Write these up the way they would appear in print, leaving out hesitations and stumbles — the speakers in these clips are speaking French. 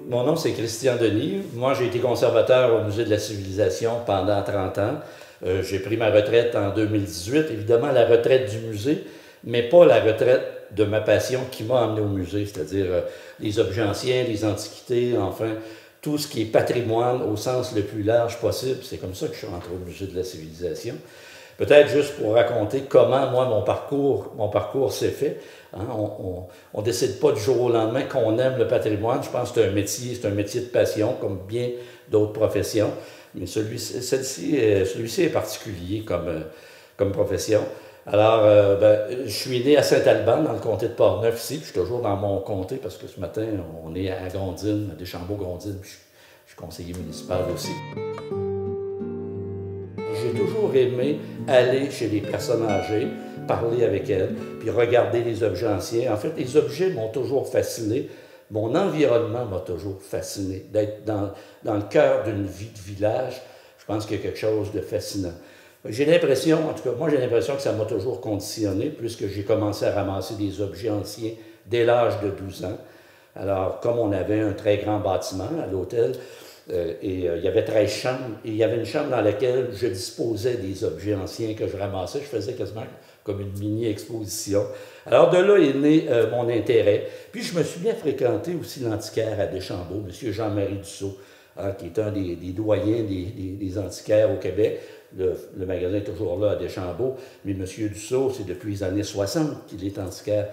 Mon nom, c'est Christian Denis. Moi, j'ai été conservateur au Musée de la Civilisation pendant 30 ans. J'ai pris ma retraite en 2018. Évidemment, la retraite du musée, mais pas la retraite de ma passion qui m'a amené au musée, c'est-à-dire les objets anciens, les antiquités, enfin, tout ce qui est patrimoine au sens le plus large possible. C'est comme ça que je suis rentré au Musée de la Civilisation. Peut-être juste pour raconter comment, moi, mon parcours s'est fait. Hein, on ne décide pas du jour au lendemain qu'on aime le patrimoine. Je pense que c'est un métier de passion, comme bien d'autres professions. Mais celui-ci est particulier comme profession. Alors, je suis né à Saint-Alban, dans le comté de Portneuf, ici. Puis je suis toujours dans mon comté, parce que ce matin, on est à Gondine, à Deschambault-Gondine. Puis je suis conseiller municipal aussi. J'ai toujours aimé aller chez les personnes âgées, parler avec elles, puis regarder les objets anciens. En fait, les objets m'ont toujours fasciné. Mon environnement m'a toujours fasciné. D'être dans le cœur d'une vie de village, je pense qu'il y a quelque chose de fascinant. J'ai l'impression, en tout cas, moi j'ai l'impression que ça m'a toujours conditionné, puisque j'ai commencé à ramasser des objets anciens dès l'âge de 12 ans. Alors, comme on avait un très grand bâtiment à l'hôtel, il y avait 13 chambres, et il y avait une chambre dans laquelle je disposais des objets anciens que je ramassais. Je faisais quasiment comme une mini-exposition. Alors de là est né mon intérêt. Puis je me suis bien fréquenté aussi l'antiquaire à Deschambault, M. Jean-Marie Dussault, hein, qui est un des doyens des antiquaires au Québec. Le magasin est toujours là à Deschambault, mais M. Dussault, c'est depuis les années 60 qu'il est antiquaire.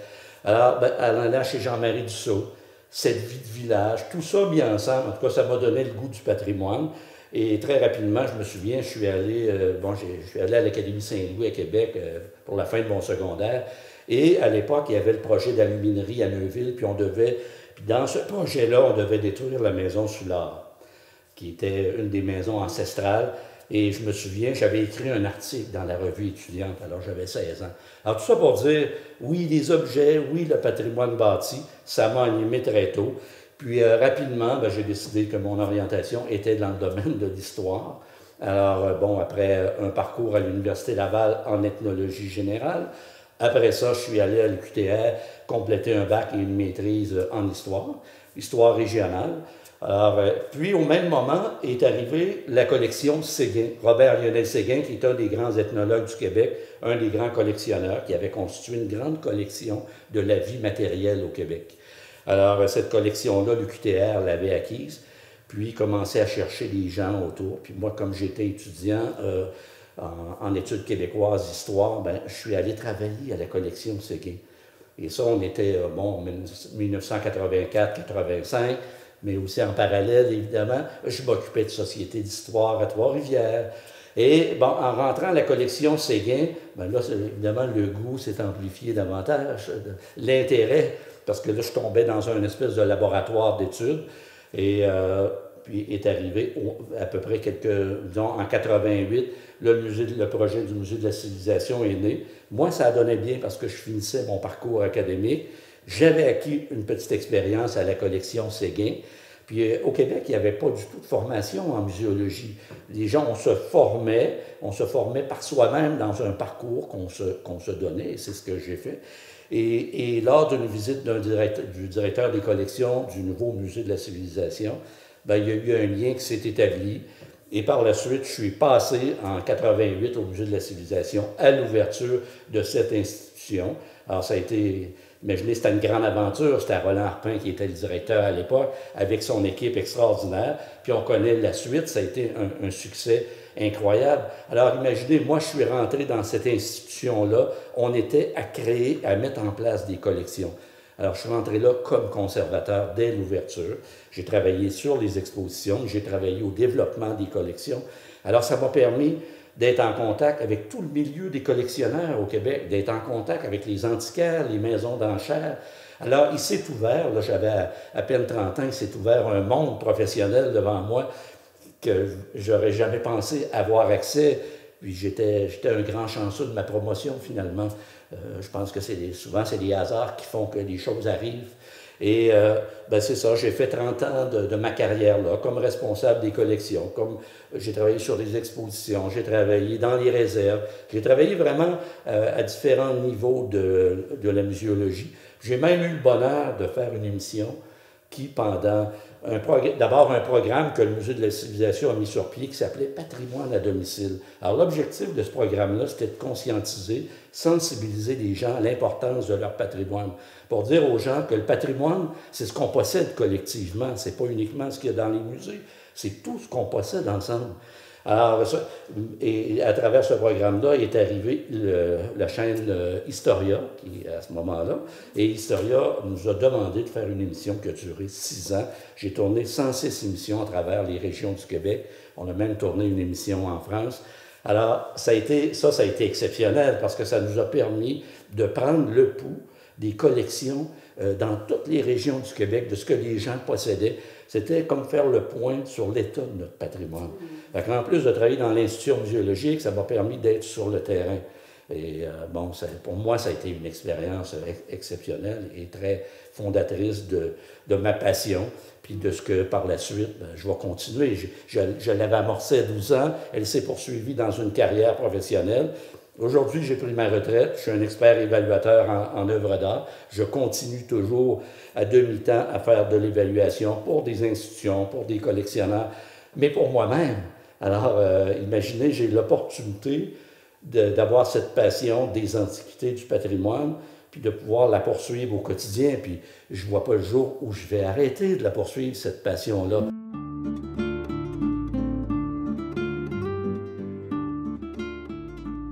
Alors, allant là chez Jean-Marie Dussault, cette vie de village, tout ça mis ensemble, en tout cas, ça m'a donné le goût du patrimoine. Et très rapidement, je me souviens, je suis allé à l'Académie Saint-Louis à Québec pour la fin de mon secondaire. Et à l'époque, il y avait le projet d'aluminerie à Neuville, puis dans ce projet-là, on devait détruire la maison Soulard, qui était une des maisons ancestrales. Et je me souviens, j'avais écrit un article dans la revue étudiante, alors j'avais 16 ans. Alors tout ça pour dire, oui, les objets, oui, le patrimoine bâti, ça m'a animé très tôt. Puis rapidement, j'ai décidé que mon orientation était dans le domaine de l'histoire. Alors, après un parcours à l'Université Laval en ethnologie générale, après ça, je suis allé à l'UQTR compléter un bac et une maîtrise en histoire régionale. Alors, puis au même moment est arrivée la collection Séguin, Robert-Lionel Séguin, qui est un des grands ethnologues du Québec, un des grands collectionneurs, qui avait constitué une grande collection de la vie matérielle au Québec. Alors, cette collection-là, l'UQTR l'avait acquise, puis commençait à chercher des gens autour. Puis moi, comme j'étais étudiant en études québécoises, histoire, je suis allé travailler à la collection Séguin. Et ça, on était, en 1984-85, mais aussi en parallèle, évidemment, je m'occupais de société d'histoire à Trois-Rivières. Et en rentrant à la collection Séguin, là, évidemment, le goût s'est amplifié davantage, l'intérêt, parce que là, je tombais dans un espèce de laboratoire d'études. Et puis est arrivé à peu près en 88, le projet du Musée de la Civilisation est né. Moi, ça donnait bien parce que je finissais mon parcours académique. J'avais acquis une petite expérience à la collection Séguin. Puis au Québec, il n'y avait pas du tout de formation en muséologie. Les gens, on se formait par soi-même dans un parcours qu'on se donnait, et c'est ce que j'ai fait. Et lors d'une visite du directeur des collections du nouveau Musée de la Civilisation, il y a eu un lien qui s'est établi. Et par la suite, je suis passé en 88 au Musée de la Civilisation à l'ouverture de cette institution. Alors ça a été... Imaginez, c'était une grande aventure. C'était Roland Harpin qui était le directeur à l'époque, avec son équipe extraordinaire. Puis on connaît la suite, ça a été un succès incroyable. Alors imaginez, moi je suis rentré dans cette institution-là, on était à créer, à mettre en place des collections. Alors je suis rentré là comme conservateur dès l'ouverture. J'ai travaillé sur les expositions, j'ai travaillé au développement des collections. Alors ça m'a permis d'être en contact avec tout le milieu des collectionneurs au Québec, d'être en contact avec les antiquaires, les maisons d'enchères. Alors, il s'est ouvert, là, j'avais à peine 30 ans, il s'est ouvert un monde professionnel devant moi que j'aurais jamais pensé avoir accès. Puis j'étais un grand chanceux de ma promotion, finalement. Je pense que souvent, c'est des hasards qui font que les choses arrivent. Et c'est ça, j'ai fait 30 ans de ma carrière là, comme responsable des collections, comme j'ai travaillé sur les expositions, j'ai travaillé dans les réserves, j'ai travaillé vraiment à différents niveaux de la muséologie. J'ai même eu le bonheur de faire une émission qui, pendant d'abord un programme que le Musée de la Civilisation a mis sur pied qui s'appelait Patrimoine à domicile. Alors l'objectif de ce programme-là, c'était de conscientiser, sensibiliser les gens à l'importance de leur patrimoine, pour dire aux gens que le patrimoine, c'est ce qu'on possède collectivement, c'est pas uniquement ce qu'il y a dans les musées, c'est tout ce qu'on possède ensemble. Alors, et à travers ce programme-là est arrivée la chaîne Historia, qui à ce moment-là, et Historia nous a demandé de faire une émission qui a duré 6 ans. J'ai tourné 106 émissions à travers les régions du Québec. On a même tourné une émission en France. Alors, ça a été exceptionnel parce que ça nous a permis de prendre le pouls des collections dans toutes les régions du Québec, de ce que les gens possédaient. C'était comme faire le point sur l'état de notre patrimoine. En plus de travailler dans l'institution muséologique, ça m'a permis d'être sur le terrain. Et bon, pour moi, ça a été une expérience exceptionnelle et très fondatrice de ma passion, puis de ce que par la suite, je vais continuer. Je l'avais amorcé à 12 ans, elle s'est poursuivie dans une carrière professionnelle. Aujourd'hui, j'ai pris ma retraite, je suis un expert évaluateur en œuvres d'art. Je continue toujours à demi-temps à faire de l'évaluation pour des institutions, pour des collectionneurs, mais pour moi-même. Alors, imaginez, j'ai l'opportunité d'avoir cette passion des antiquités, du patrimoine, puis de pouvoir la poursuivre au quotidien. Puis je ne vois pas le jour où je vais arrêter de la poursuivre, cette passion-là.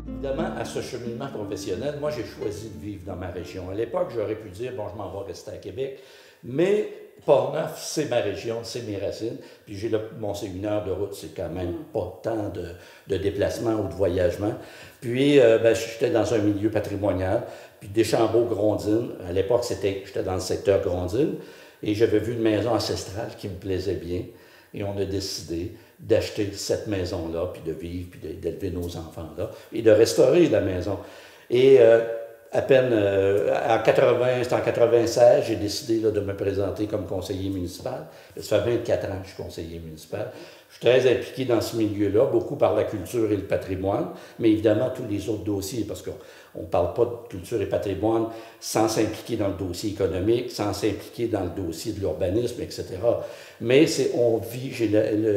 Évidemment, à ce cheminement professionnel, moi, j'ai choisi de vivre dans ma région. À l'époque, j'aurais pu dire, bon, je m'en vais rester à Québec, mais Portneuf, c'est ma région, c'est mes racines. Puis j'ai mon séminaire de route, c'est quand même pas tant de déplacements ou de voyagement. Puis j'étais dans un milieu patrimonial. Puis Deschambault-Grondines, à l'époque, j'étais dans le secteur Grondines, et j'avais vu une maison ancestrale qui me plaisait bien. Et on a décidé d'acheter cette maison-là, puis de vivre, puis d'élever nos enfants là, et de restaurer la maison. Et à peine, c'était en 96, j'ai décidé là, de me présenter comme conseiller municipal. Ça fait 24 ans que je suis conseiller municipal. Je suis très impliqué dans ce milieu-là, beaucoup par la culture et le patrimoine, mais évidemment tous les autres dossiers, parce qu'on ne parle pas de culture et patrimoine sans s'impliquer dans le dossier économique, sans s'impliquer dans le dossier de l'urbanisme, etc. Mais j'ai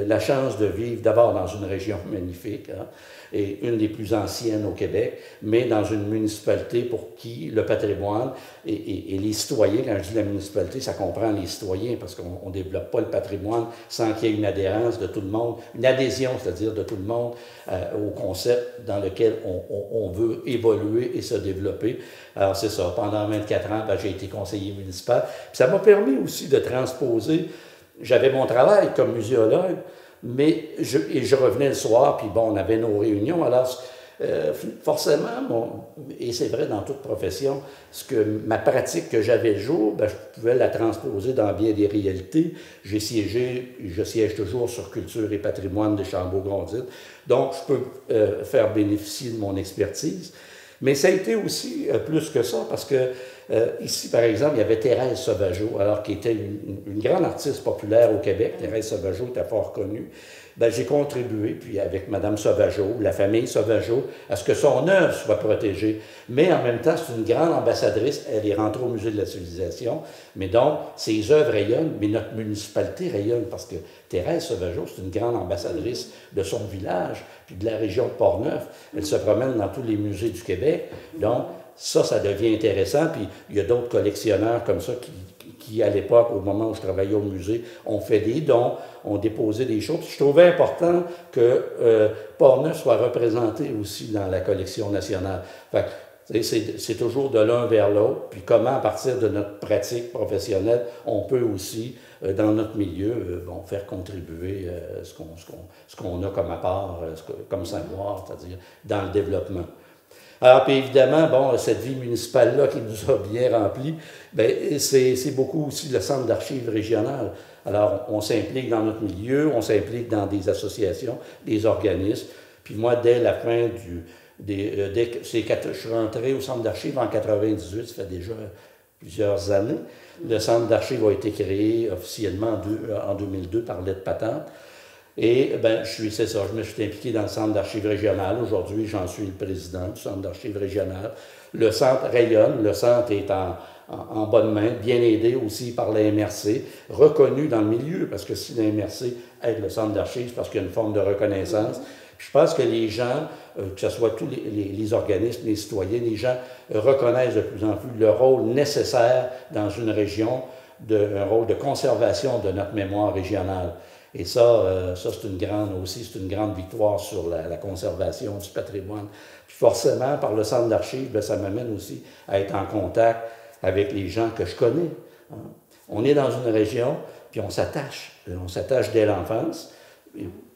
la chance de vivre d'abord dans une région magnifique, hein, et une des plus anciennes au Québec, mais dans une municipalité pour qui le patrimoine et les citoyens, quand je dis la municipalité, ça comprend les citoyens, parce qu'on ne développe pas le patrimoine sans qu'il y ait une adhérence de tout le monde, une adhésion, c'est-à-dire de tout le monde au concept dans lequel on veut évoluer et se développer. Alors c'est ça, pendant 24 ans, j'ai été conseiller municipal. Puis ça m'a permis aussi de transposer, j'avais mon travail comme muséologue, mais je revenais le soir, puis bon, on avait nos réunions, alors forcément, et c'est vrai dans toute profession, ma pratique que j'avais le jour, je pouvais la transposer dans bien des réalités. Je siège toujours sur Culture et patrimoine de Deschambault-Grondines, donc je peux faire bénéficier de mon expertise. Mais ça a été aussi plus que ça, parce que ici, par exemple, il y avait Thérèse Sauvageau, alors qui était une grande artiste populaire au Québec. Thérèse Sauvageau était fort connue. J'ai contribué, puis avec Mme Sauvageau, la famille Sauvageau, à ce que son œuvre soit protégée. Mais en même temps, c'est une grande ambassadrice. Elle est rentrée au Musée de la Civilisation. Mais donc, ses œuvres rayonnent, mais notre municipalité rayonne, parce que Thérèse Sauvageau, c'est une grande ambassadrice de son village, puis de la région de Portneuf. Elle se promène dans tous les musées du Québec. Donc, ça devient intéressant. Puis il y a d'autres collectionneurs comme ça qui, à l'époque, au moment où je travaillais au musée, ont fait des dons, ont déposé des choses. Puis je trouvais important que Portneuf soit représenté aussi dans la collection nationale. Fait que, c'est toujours de l'un vers l'autre. Puis comment, à partir de notre pratique professionnelle, on peut aussi, dans notre milieu, faire contribuer ce qu'on a comme apport, comme savoir, c'est-à-dire dans le développement. Alors, puis évidemment, cette vie municipale-là qui nous a bien remplis, c'est beaucoup aussi le centre d'archives régional. Alors, on s'implique dans notre milieu, on s'implique dans des associations, des organismes. Puis moi, dès la fin je suis rentré au centre d'archives en 98, ça fait déjà plusieurs années. Le centre d'archives a été créé officiellement en 2002 par lettre patente. Et je me suis impliqué dans le centre d'archives régional. Aujourd'hui, j'en suis le président du centre d'archives régional. le centre rayonne, le centre est en bonne main, bien aidé aussi par la MRC, reconnu dans le milieu, parce que si la MRC aide le centre d'archives, parce qu'il y a une forme de reconnaissance. Je pense que les gens, que ce soit tous les organismes, les citoyens, les gens reconnaissent de plus en plus le rôle nécessaire dans une région, un rôle de conservation de notre mémoire régionale. Et ça c'est une grande victoire sur la conservation du patrimoine. Puis forcément, par le centre d'archives, ça m'amène aussi à être en contact avec les gens que je connais. Hein. On est dans une région, puis on s'attache. On s'attache dès l'enfance.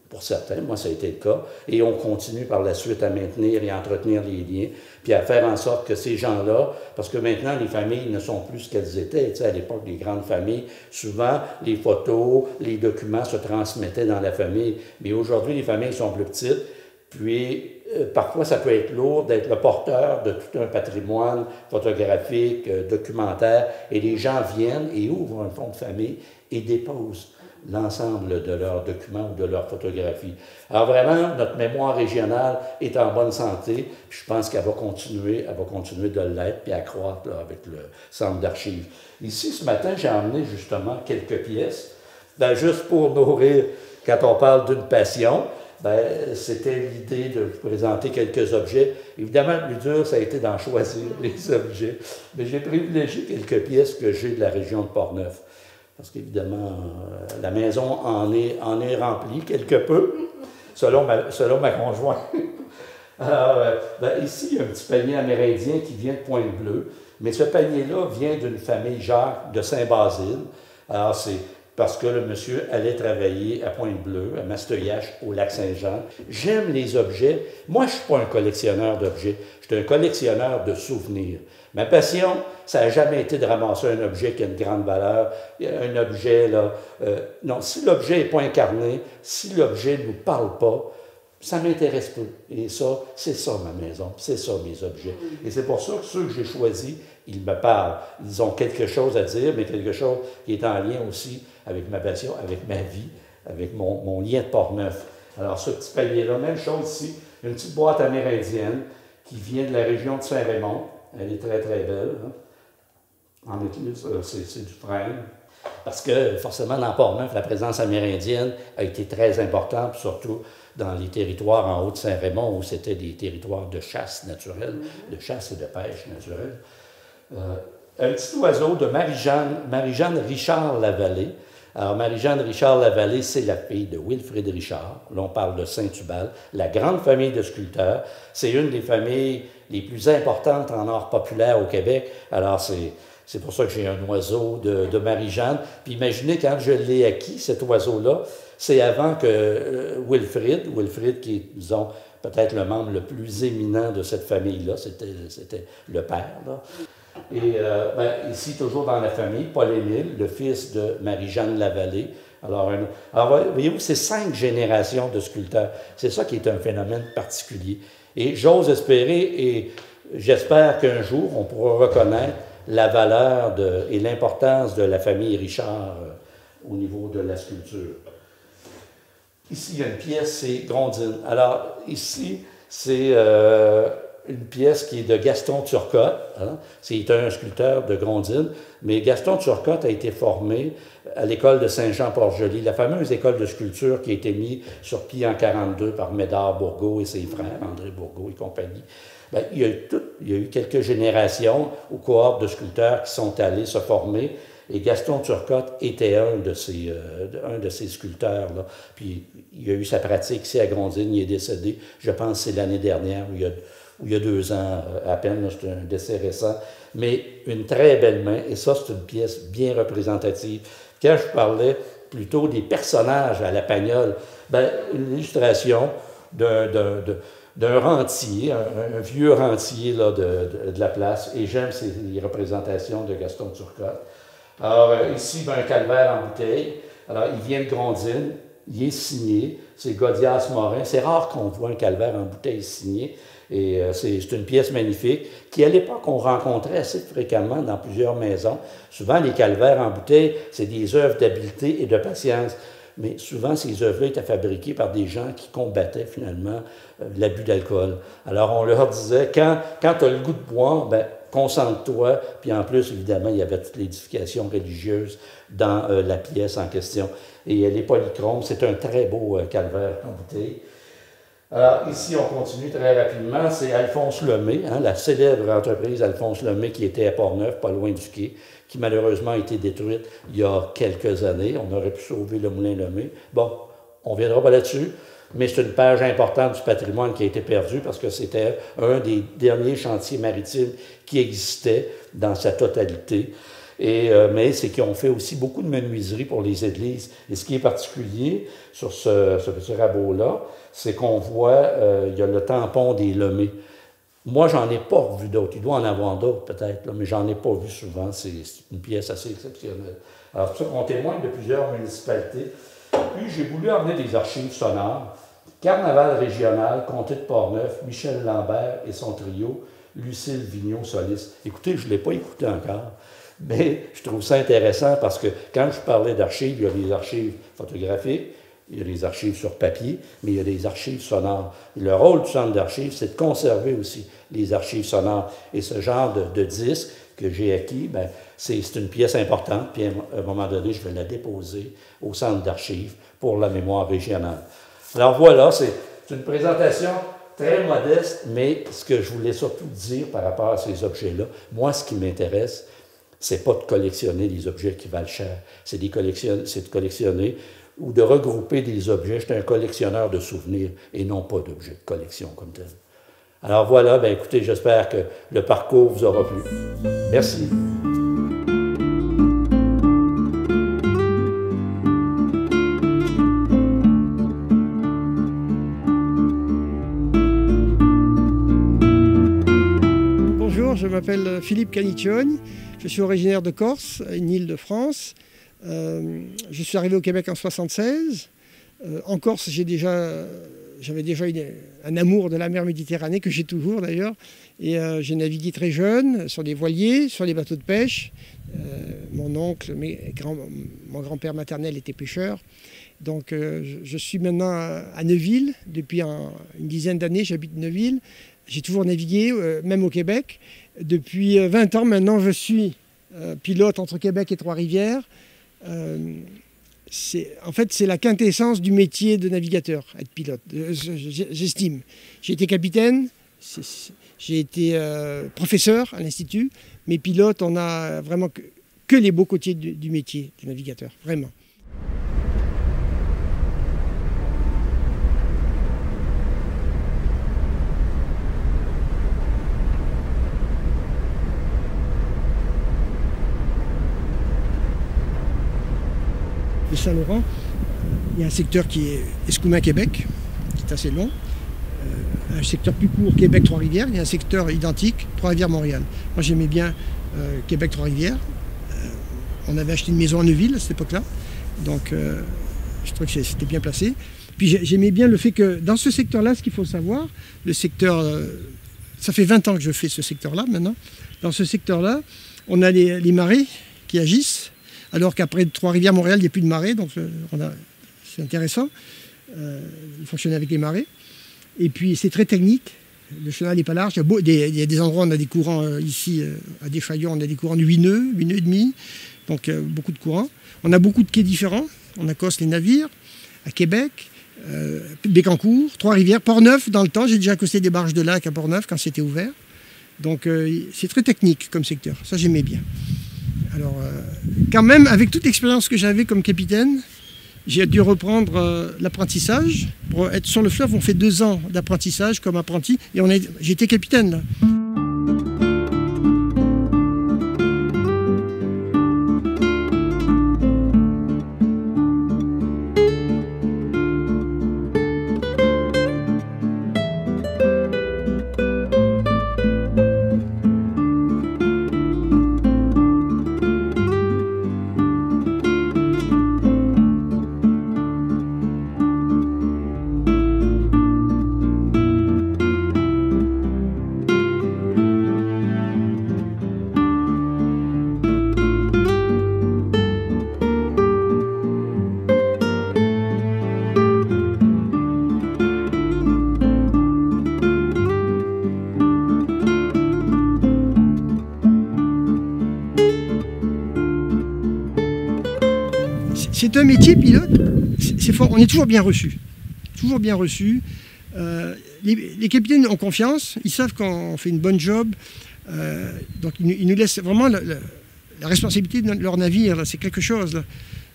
Pour certains, moi ça a été le cas, et on continue par la suite à maintenir et à entretenir les liens, puis à faire en sorte que ces gens-là, parce que maintenant les familles ne sont plus ce qu'elles étaient, tu sais, à l'époque des grandes familles, souvent les photos, les documents se transmettaient dans la famille, mais aujourd'hui les familles sont plus petites, puis parfois ça peut être lourd d'être le porteur de tout un patrimoine photographique, documentaire, et les gens viennent et ouvrent un fonds de famille et déposent l'ensemble de leurs documents ou de leurs photographies. Alors vraiment, notre mémoire régionale est en bonne santé, puis je pense qu'elle va continuer de l'être, puis à croître là, avec le centre d'archives. Ici, ce matin, j'ai emmené justement quelques pièces, juste pour nourrir, quand on parle d'une passion, c'était l'idée de vous présenter quelques objets. Évidemment, le plus dur, ça a été d'en choisir les objets, mais j'ai privilégié quelques pièces que j'ai de la région de Portneuf. Parce qu'évidemment, la maison en est remplie quelque peu, selon ma conjointe. Alors, ici, il y a un petit panier amérindien qui vient de Pointe-Bleue, mais ce panier-là vient d'une famille Jacques de Saint-Basile. Alors, c'est parce que le monsieur allait travailler à Pointe-Bleue, à Masteuillache, au Lac-Saint-Jean. J'aime les objets. Moi, je ne suis pas un collectionneur d'objets, je suis un collectionneur de souvenirs. Ma passion, ça n'a jamais été de ramasser un objet qui a une grande valeur, un objet, là... non, si l'objet n'est pas incarné, si l'objet ne nous parle pas, ça ne m'intéresse pas. Et ça, c'est ça ma maison, c'est ça mes objets. Et c'est pour ça que ceux que j'ai choisis, ils me parlent. Ils ont quelque chose à dire, mais quelque chose qui est en lien aussi avec ma passion, avec ma vie, avec mon lien de Portneuf. Alors, ce petit panier-là, même chose ici, une petite boîte amérindienne qui vient de la région de Saint-Raymond. Elle est très, très belle. Hein? En éclipse, c'est du frêne. Parce que, forcément, dans Portneuf, la présence amérindienne a été très importante, surtout dans les territoires en haut de Saint-Raymond, où c'était des territoires de chasse naturelle, de chasse et de pêche naturelle. Un petit oiseau de Marie-Jeanne Richard-Lavallée. Alors, Marie-Jeanne Richard-Lavallée, c'est la fille de Wilfrid Richard. Là, on parle de Saint-Hubal. La grande famille de sculpteurs, c'est une des familles les plus importantes en art populaire au Québec. Alors, c'est pour ça que j'ai un oiseau de Marie-Jeanne. Puis imaginez, quand je l'ai acquis, cet oiseau-là, c'est avant que Wilfrid qui est, disons, peut-être le membre le plus éminent de cette famille-là, c'était le père, là. Et ici, toujours dans la famille, Paul-Émile, le fils de Marie-Jeanne Lavallée. Alors voyez-vous, c'est 5 générations de sculpteurs. C'est ça qui est un phénomène particulier. Et j'ose espérer, et j'espère qu'un jour, on pourra reconnaître la valeur et l'importance de la famille Richard au niveau de la sculpture. Ici, il y a une pièce, c'est Grondines. Alors, ici, c'est une pièce qui est de Gaston Turcotte. Hein? C'est un sculpteur de Grondines, mais Gaston Turcotte a été formé à l'école de Saint-Jean-Port-Joli, la fameuse école de sculpture qui a été mise sur pied en 1942 par Médard Bourgault et ses frères, André Bourgault et compagnie. Il y a eu quelques générations ou cohortes de sculpteurs qui sont allés se former, et Gaston Turcotte était un de ces sculpteurs-là. Puis il a eu sa pratique ici à Grondines, il est décédé, je pense que c'est l'année dernière, ou il y a 2 ans à peine, c'est un décès récent, mais une très belle main, et ça, c'est une pièce bien représentative. Quand je parlais plutôt des personnages à la Pagnole, une illustration d'un rentier, un vieux rentier là, de la place, et j'aime les représentations de Gaston Turcotte. Alors, ici, un calvaire en bouteille. Alors, il vient de Grondines, il est signé, c'est Gaudias Morin. C'est rare qu'on voit un calvaire en bouteille signé, et c'est une pièce magnifique qui, à l'époque, on rencontrait assez fréquemment dans plusieurs maisons. Souvent, les calvaires en bouteille, c'est des œuvres d'habileté et de patience. mais souvent ces œuvres-là étaient fabriquées par des gens qui combattaient finalement l'abus d'alcool. Alors on leur disait, quand tu as le goût de boire, ben, concentre-toi, puis en plus, évidemment, il y avait toute l'édification religieuse dans la pièce en question. Et les polychromes, c'est un très beau calvaire en bouteille. Alors, ici, on continue très rapidement. C'est Alphonse Lemay, hein, la célèbre entreprise Alphonse Lemay qui était à Portneuf, pas loin du quai, qui malheureusement a été détruite il y a quelques années. On aurait pu sauver le moulin Lemay. Bon, on ne viendra pas là-dessus, mais c'est une page importante du patrimoine qui a été perdue parce que c'était un des derniers chantiers maritimes qui existait dans sa totalité. Mais c'est qu'ils ont fait aussi beaucoup de menuiserie pour les églises. Et ce qui est particulier sur ce petit rabot-là, c'est qu'on voit, il y a le tampon des Lemay. Moi, j'en ai pas vu d'autres. Il doit en avoir d'autres, peut-être, là, mais j'en ai pas vu souvent. C'est une pièce assez exceptionnelle. Alors, c'est pour ça qu'on témoigne de plusieurs municipalités. Puis, j'ai voulu emmener des archives sonores. Carnaval régional, Comté de Portneuf, Michel Lambert et son trio, Lucille Vigneault soliste. Écoutez, je ne l'ai pas écouté encore. Mais je trouve ça intéressant parce que quand je parlais d'archives, il y a des archives photographiques, il y a des archives sur papier, mais il y a des archives sonores. Et le rôle du centre d'archives, c'est de conserver aussi les archives sonores. Et ce genre de disque que j'ai acquis, ben, c'est une pièce importante. Puis à un moment donné, je vais la déposer au centre d'archives pour la mémoire régionale. Alors voilà, c'est une présentation très modeste, mais ce que je voulais surtout dire par rapport à ces objets-là, moi, ce qui m'intéresse, c'est pas de collectionner des objets qui valent cher, c'est de collectionner ou de regrouper des objets. Je suis un collectionneur de souvenirs et non pas d'objets de collection comme tel. Alors voilà, ben écoutez, j'espère que le parcours vous aura plu. Merci. Bonjour, je m'appelle Philippe Caniccioni. Je suis originaire de Corse, une île de France. Je suis arrivé au Québec en 1976. En Corse, j'avais déjà un amour de la mer Méditerranée, que j'ai toujours d'ailleurs. Et j'ai navigué très jeune sur des voiliers, sur les bateaux de pêche. Mon oncle, mon grand-père maternel était pêcheur. Donc je suis maintenant à Neuville. Depuis une dizaine d'années, j'habite Neuville. J'ai toujours navigué, même au Québec. Depuis 20 ans maintenant, je suis pilote entre Québec et Trois-Rivières. En fait, c'est la quintessence du métier de navigateur, être pilote, j'estime. J'ai été capitaine, j'ai été professeur à l'Institut, mais pilote, on a vraiment que les beaux côtés du métier de navigateur, vraiment. Le Saint-Laurent, il y a un secteur qui est Escoumins-Québec, qui est assez long. Un secteur plus court, Québec-Trois-Rivières. Il y a un secteur identique, Trois-Rivières-Montréal. Moi, j'aimais bien Québec-Trois-Rivières. On avait acheté une maison à Neuville à cette époque-là. Donc, je trouvais que c'était bien placé. Puis, j'aimais bien le fait que dans ce secteur-là, ce qu'il faut savoir, le secteur... ça fait 20 ans que je fais ce secteur-là, maintenant. Dans ce secteur-là, on a les marées qui agissent. Alors qu'après Trois-Rivières-Montréal, il n'y a plus de marée, donc c'est intéressant de fonctionner avec les marées. Et puis c'est très technique, le chenal n'est pas large, il y a des endroits où on a des courants, ici à Deschaillons, on a des courants de 8 nœuds et demi, donc beaucoup de courants. On a beaucoup de quais différents, on accoste les navires, à Québec, Bécancour, Trois-Rivières, Portneuf dans le temps, j'ai déjà accosté des barges de lac à Portneuf quand c'était ouvert. Donc c'est très technique comme secteur, ça j'aimais bien. Alors, quand même, avec toute l'expérience que j'avais comme capitaine, j'ai dû reprendre l'apprentissage. Pour être sur le fleuve, on fait 2 ans d'apprentissage comme apprenti. Et j'étais capitaine, là. c'est un métier pilote, c'est fort, on est toujours bien reçu. Toujours bien reçu. Les capitaines ont confiance, ils savent qu'on fait une bonne job, donc ils nous laissent vraiment la responsabilité de leur navire, c'est quelque chose. Là.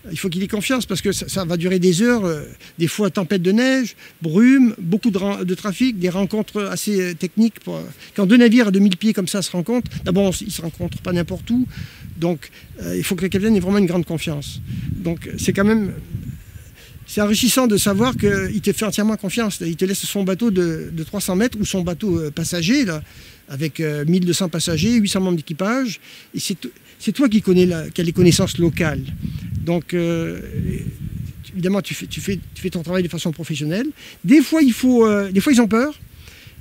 Il faut qu'il ait confiance parce que ça va durer des heures, des fois tempête de neige, brume, beaucoup de trafic, des rencontres assez techniques. Quand deux navires à 2000 pieds comme ça se rencontrent, d'abord ils ne se rencontrent pas n'importe où, donc il faut que le capitaine ait vraiment une grande confiance. Donc c'est quand même... C'est enrichissant de savoir qu'il te fait entièrement confiance. Il te laisse son bateau de 300 mètres ou son bateau passager, là, avec 1200 passagers, 800 membres d'équipage. Et c'est toi qui as les connaissances locales. Donc, évidemment, tu fais ton travail de façon professionnelle. Des fois, ils ont peur.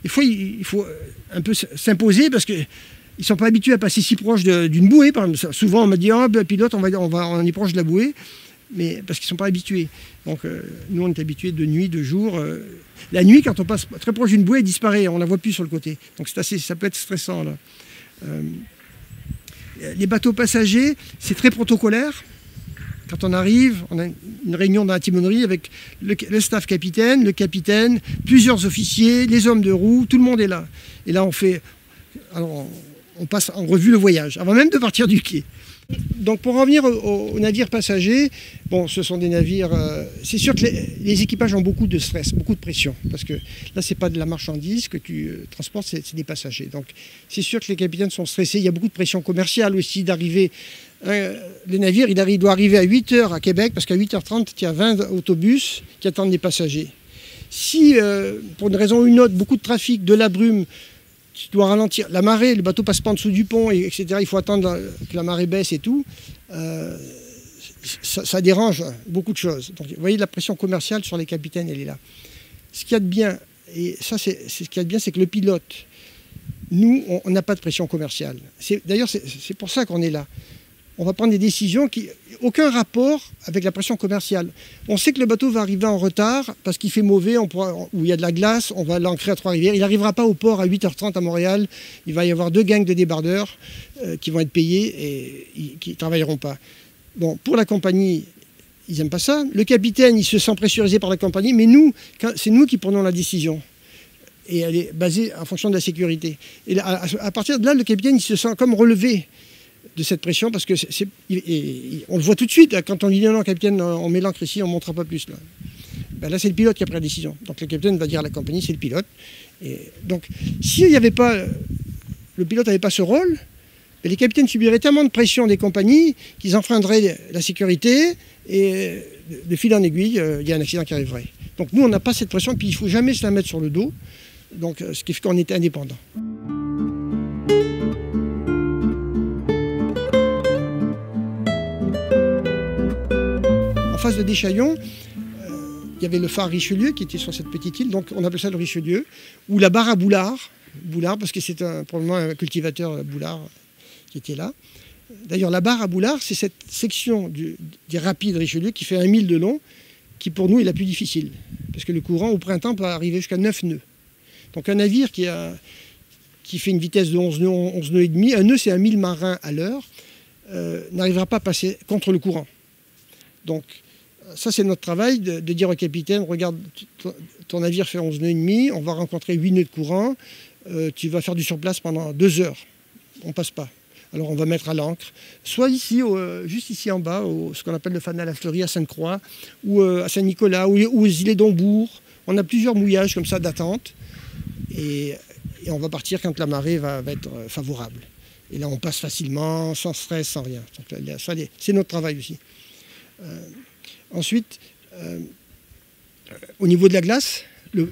Des fois, il faut un peu s'imposer parce qu'ils ne sont pas habitués à passer si proche d'une bouée. Par exemple. Souvent, on m'a dit, ah, ben, pilote, on est proche de la bouée. Mais parce qu'ils ne sont pas habitués. Donc nous, on est habitués de nuit, de jour. La nuit, quand on passe très proche d'une bouée, elle disparaît, on ne la voit plus sur le côté. Donc ça peut être stressant. Là. Les bateaux passagers, c'est très protocolaire. Quand on arrive, on a une réunion dans la timonerie avec le staff capitaine, le capitaine, plusieurs officiers, les hommes de roue, tout le monde est là. Et là, on passe en revue le voyage, avant même de partir du quai. Donc pour revenir aux navires passagers, bon, ce sont des navires... c'est sûr que les équipages ont beaucoup de stress, beaucoup de pression, parce que là, c'est pas de la marchandise que tu transportes, c'est des passagers. Donc c'est sûr que les capitaines sont stressés, il y a beaucoup de pression commerciale aussi d'arriver... le navire, il doit arriver à 8h à Québec, parce qu'à 8h30, il y a 20 autobus qui attendent les passagers. Si, pour une raison ou une autre, beaucoup de trafic, de la brume, tu dois ralentir. La marée, le bateau passe pas en dessous du pont, etc. Il faut attendre que la marée baisse et tout. Ça dérange beaucoup de choses. Donc, vous voyez, la pression commerciale sur les capitaines, elle est là. Ce qu'il y a de bien, et ça, c'est ce qu'il y a de bien, c'est que le pilote, nous, on n'a pas de pression commerciale. D'ailleurs, c'est pour ça qu'on est là. On va prendre des décisions qui n'ont aucun rapport avec la pression commerciale. On sait que le bateau va arriver en retard parce qu'il fait mauvais, ou il y a de la glace, on va l'ancrer à Trois-Rivières. Il n'arrivera pas au port à 8h30 à Montréal. Il va y avoir 2 gangs de débardeurs qui vont être payés et qui ne travailleront pas. Bon, pour la compagnie, ils n'aiment pas ça. Le capitaine, il se sent pressurisé par la compagnie, mais nous, c'est nous qui prenons la décision. Et elle est basée en fonction de la sécurité. Et là, à partir de là, le capitaine, il se sent comme relevé de cette pression, parce que on le voit tout de suite, quand on dit non, capitaine, on met l'ancre ici, on ne montera pas plus. Là, ben là c'est le pilote qui a pris la décision. Donc le capitaine va dire à la compagnie, c'est le pilote. Et donc, s'il n'y avait pas, le pilote n'avait pas ce rôle, ben les capitaines subiraient tellement de pression des compagnies qu'ils enfreindraient la sécurité, et de fil en aiguille, il y a un accident qui arriverait. Donc nous, on n'a pas cette pression, puis il ne faut jamais se la mettre sur le dos, donc, ce qui fait qu'on est indépendant. En face de Deschaillons, il y avait le phare Richelieu qui était sur cette petite île, donc on appelle ça le Richelieu, ou la barre à Boulard, parce que c'est probablement un cultivateur Boulard qui était là. D'ailleurs, la barre à Boulard, c'est cette section des rapides Richelieu qui fait 1 mille de long, qui pour nous est la plus difficile, parce que le courant au printemps peut arriver jusqu'à 9 nœuds. Donc un navire qui fait une vitesse de 11 nœuds et demi, un nœud c'est 1000 marins à l'heure, n'arrivera pas à passer contre le courant. Donc, ça, c'est notre travail, de dire au capitaine, regarde, ton navire fait 11 nœuds et demi, on va rencontrer 8 nœuds de courant, tu vas faire du surplace pendant 2 heures. On ne passe pas. Alors, on va mettre à l'ancre, soit ici, juste ici en bas, ce qu'on appelle le fanal à Fleury, à Sainte-Croix, ou à Saint-Nicolas, ou aux îlets d'Ombourg. On a plusieurs mouillages comme ça d'attente, et on va partir quand la marée va être favorable. Et là, on passe facilement, sans stress, sans rien. C'est notre travail aussi. Ensuite, au niveau de la glace, il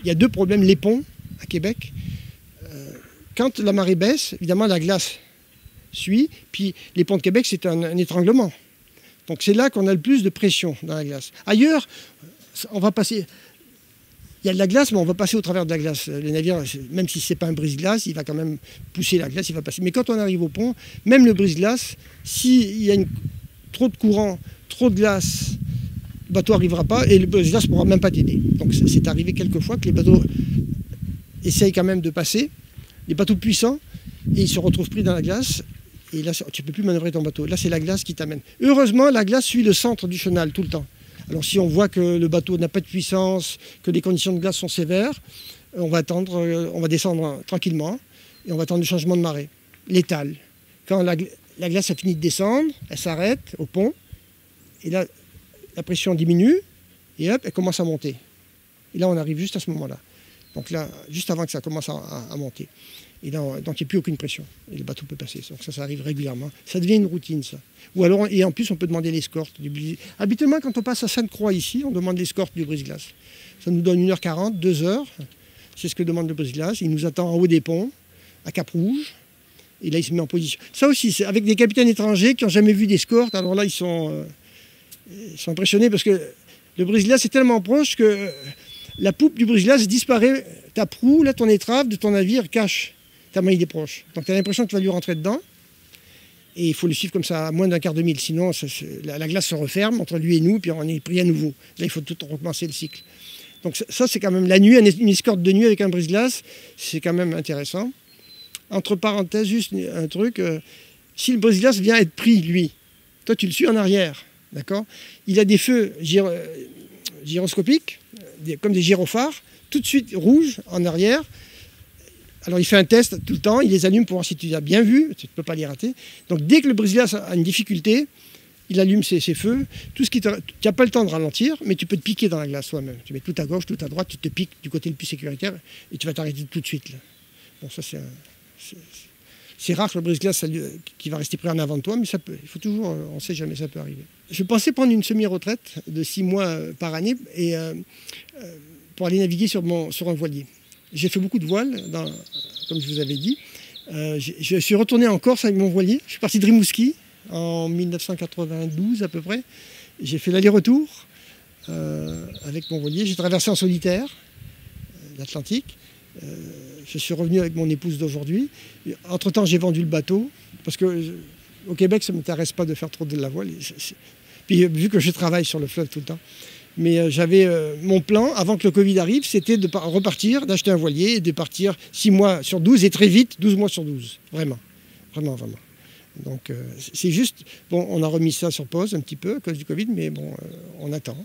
y a 2 problèmes, les ponts à Québec. Quand la marée baisse, évidemment la glace suit, puis les ponts de Québec c'est un étranglement. Donc c'est là qu'on a le plus de pression dans la glace. Ailleurs, on va passer, il y a de la glace, mais on va passer au travers de la glace. Le navire, même si ce n'est pas un brise-glace, il va quand même pousser la glace, il va passer. Mais quand on arrive au pont, même le brise-glace, s'il y a trop de courant, trop de glace, le bateau n'arrivera pas et le brise-glace ne pourra même pas t'aider. Donc c'est arrivé quelques fois que les bateaux essayent quand même de passer, les bateaux puissants, et ils se retrouvent pris dans la glace. Et là, tu ne peux plus manœuvrer ton bateau. Là, c'est la glace qui t'amène. Heureusement, la glace suit le centre du chenal tout le temps. Alors si on voit que le bateau n'a pas de puissance, que les conditions de glace sont sévères, on va attendre, on va descendre tranquillement et on va attendre le changement de marée, l'étale. Quand la glace a fini de descendre, elle s'arrête au pont et là, la pression diminue et hop, elle commence à monter. Et là, on arrive juste à ce moment-là. Donc là, juste avant que ça commence à monter. Et là, donc il n'y a plus aucune pression. Et le bateau peut passer. Donc ça arrive régulièrement. Ça devient une routine, ça. Ou alors, et en plus, on peut demander l'escorte. Habituellement, quand on passe à Sainte-Croix ici, on demande l'escorte du brise-glace. Ça nous donne 1h40, 2h. C'est ce que demande le brise-glace. Il nous attend en haut des ponts, à Cap-Rouge. Et là, il se met en position. Ça aussi, c'est avec des capitaines étrangers qui n'ont jamais vu d'escorte. Alors là, ils sont impressionnés parce que le brise-glace est tellement proche que la poupe du brise-glace disparaît. Ta proue, là, ton étrave de ton navire cache tellement il est proche. Donc tu as l'impression que tu vas lui rentrer dedans. Et il faut le suivre comme ça à moins d'un quart de mille. Sinon, la glace se referme entre lui et nous, puis on est pris à nouveau. Là, il faut tout recommencer le cycle. Donc ça, c'est quand même la nuit, une escorte de nuit avec un brise-glace, c'est quand même intéressant. Entre parenthèses, juste un truc. Si le brise-glace vient être pris, lui, toi, tu le suis en arrière. D'accord ? Il a des feux gyroscopiques, comme des gyrophares, tout de suite rouges en arrière. Alors il fait un test tout le temps, il les allume pour voir si tu les as bien vus, tu ne peux pas les rater. Donc dès que le brise-glace a une difficulté, il allume ses feux. Tout ce qui tu n'as pas le temps de ralentir, mais tu peux te piquer dans la glace toi-même. Tu mets tout à gauche, tout à droite, tu te piques du côté le plus sécuritaire et tu vas t'arrêter tout de suite. Là. Bon, ça c'est rare que le brise-glace qui va rester pris en avant de toi, mais ça peut. Il faut toujours, on ne sait jamais, ça peut arriver. Je pensais prendre une semi-retraite de 6 mois par année et pour aller naviguer sur un voilier. J'ai fait beaucoup de voiles, comme je vous avais dit. Je suis retourné en Corse avec mon voilier. Je suis parti de Rimouski en 1992 à peu près. J'ai fait l'aller-retour avec mon voilier. J'ai traversé en solitaire l'Atlantique. Je suis revenu avec mon épouse d'aujourd'hui. Entre-temps, j'ai vendu le bateau parce qu'au Québec, ça ne m'intéresse pas de faire trop de la voile. Puis vu que je travaille sur le fleuve tout le temps. Mais j'avais mon plan, avant que le Covid arrive, c'était de repartir, d'acheter un voilier et de partir 6 mois sur 12 et très vite, 12 mois sur 12. Vraiment, vraiment, vraiment. Donc c'est juste, bon, on a remis ça sur pause un petit peu à cause du Covid, mais bon, on attend.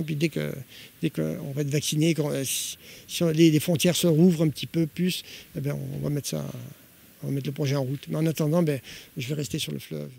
Puis dès qu'on va être vacciné, si les frontières se rouvrent un petit peu plus, eh bien, on va mettre le projet en route. Mais en attendant, je vais rester sur le fleuve.